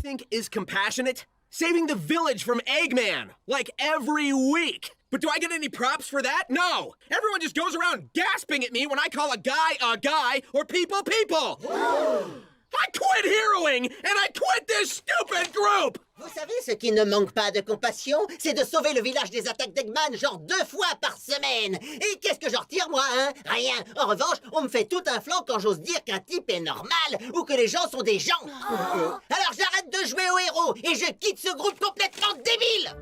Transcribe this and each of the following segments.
think is compassionate? Saving the village from Eggman, like every week. But do I get any props for that? No! Everyone just goes around gasping at me when I call a guy or people people! I quit heroing, and I quit this stupid group! Vous savez ce qui ne manque pas de compassion? C'est de sauver le village des attaques d'Eggman genre 2 fois par semaine! Et qu'est-ce que j'en retire, moi, hein? Rien! En revanche, on me fait tout un flanc quand j'ose dire qu'un type est normal ou que les gens sont des gens! Alors j'arrête de jouer au héros et je quitte ce groupe complètement débile!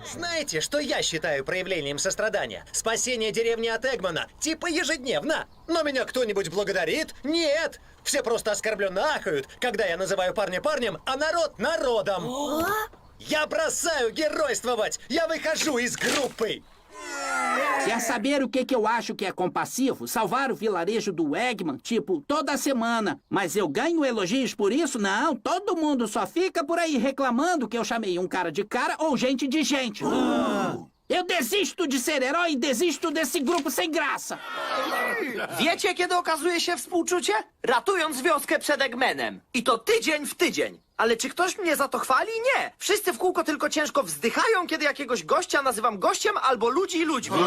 Знаете, что я считаю проявлением сострадания? Спасение деревни от Эгмана, типа ежедневно. Но меня кто-нибудь благодарит? Нет! Все просто оскорбленно ахают, когда я называю парня парнем, а народ народом. Я бросаю геройствовать! Я выхожу из группы! Quer saber o que eu acho que é compassivo? Salvar o vilarejo do Eggman, tipo, toda semana. Mas eu ganho elogios por isso? Não, todo mundo só fica por aí reclamando que eu chamei um cara de cara ou gente de gente. Eu desisto de ser herói e desisto desse grupo sem graça. Wiecie, kiedy okazuje się współczucie? Ratując wioskę przed Eggmanem. I to tydzień w tydzień. Ale czy ktoś mnie za to chwali? Nie. Wszyscy w kółko tylko ciężko wzdychają, kiedy jakiegoś gościa nazywam gościem albo ludzi ludźmi.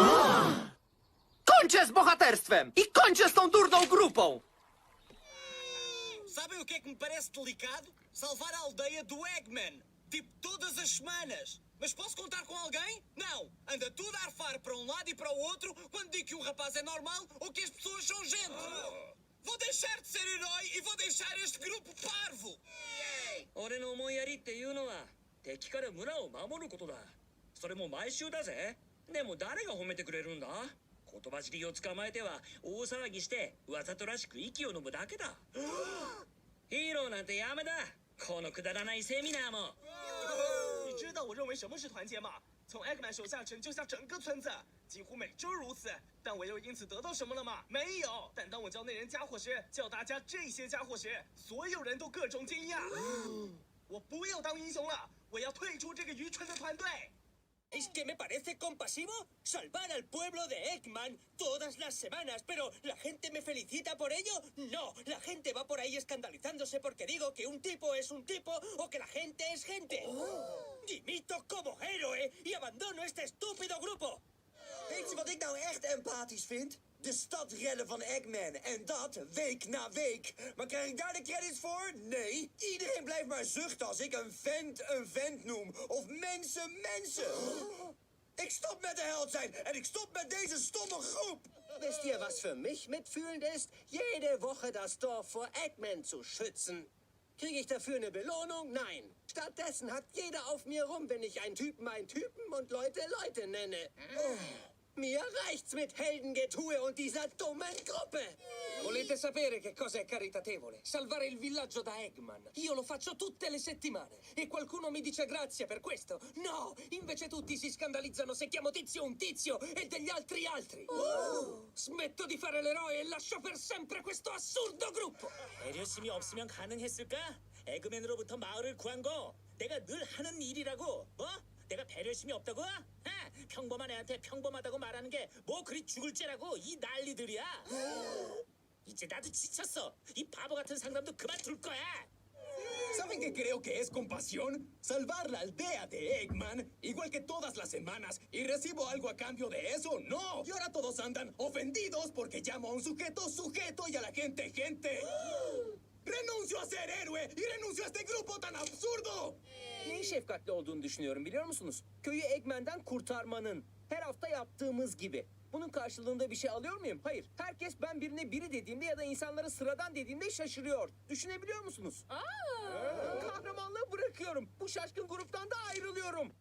Kończę z bohaterstwem! I kończę z tą durną grupą! Sabem o que é que me parece delicado? Salvar a aldeia do Eggman. Tipo, todas as semanas. Mas posso contar com alguém? Não! Anda tudo a arfar para um lado e para o outro quando digo que um rapaz é normal ou que as pessoas são gente. Vou deixar de ser herói e vou deixar este grupo parvo! 俺の思いやりっていうのは敵から村を守ることだ。それも毎週だぜ。でも誰が褒めてくれるんだ？言葉尻を捕まえては大騒ぎしてわざとらしく息を飲むだけだ。ヒーローなんてやめだ。このくだらないセミナーも。你知道我认为什么是团结吗？从 Eggman 手下拯救下整个村子，几乎每周如此。但我又因此得到什么了吗？没有。但当我教那人家伙时，教大家这些家伙时，所有人都各种惊讶。我不要当英雄了，我要退出这个愚蠢的团队。¿Es que me parece compasivo? ¿Salvar al pueblo de Eggman todas las semanas, pero la gente me felicita por ello? No, la gente va por ahí escandalizándose porque digo que un tipo es un tipo o que la gente es gente. Dimito como héroe y abandono este estúpido grupo. Weet je wat ik nou echt empathisch vind? De stad redden van Eggman. En dat week na week. Maar krijg ik daar de credits voor? Nee. Iedereen blijft maar zuchten als ik een vent noem. Of mensen. Ik stop met de held zijn. En ik stop met deze stomme groep. Wisst ihr, was für mich mitfühlend ist? Jede Woche das Dorf vor Eggman zu schützen. Kriege ich dafür eine Belohnung? Nein. Stattdessen hackt jeder auf mir rum, wenn ich einen Typen und Leute nenne. Mir reicht's mit Heldengetue und dieser dummen Gruppe! Volete sapere che cosa è caritatevole? Salvare il villaggio da Eggman. Io lo faccio tutte le settimane. E qualcuno mi dice grazie per questo. No! Invece tutti si scandalizzano se chiamo tizio un tizio e degli altri. Smetto di fare l'eroe e lascio per sempre questo assurdo gruppo. 배려심이 없으면 가능했을까? 에그맨으로부터 마을을 구한 거 내가 늘 하는 일이라고. 뭐? 내가 배려심이 없다고? 평범한 애한테 평범하다고 말하는 게 뭐 그리 죽을 죄라고 이 난리들이야. 이제 나도 지쳤어. 이 바보 같은 상담도 그만둘 거야. ¿Saben qué creo que es compasión? Salvar la aldea de Eggman, igual que todas las semanas, y recibo algo a cambio de eso. ¡No! Y ahora todos andan ofendidos porque llamo a un sujeto y a la gente gente. Renuncio a ser héroe y renuncio a este grupo tan absurdo. Neyin şefkatli olduğunu düşünüyorum biliyor musunuz? Köyü Eggman'dan kurtarmanın. Her hafta yaptığımız gibi. Bunun karşılığında bir şey alıyor muyum? Hayır. Herkes ben birine biri dediğimde ya da insanlara sıradan dediğimde şaşırıyor. Düşünebiliyor musunuz? Kahramanlığı bırakıyorum. Bu şaşkın gruptan da ayrılıyorum.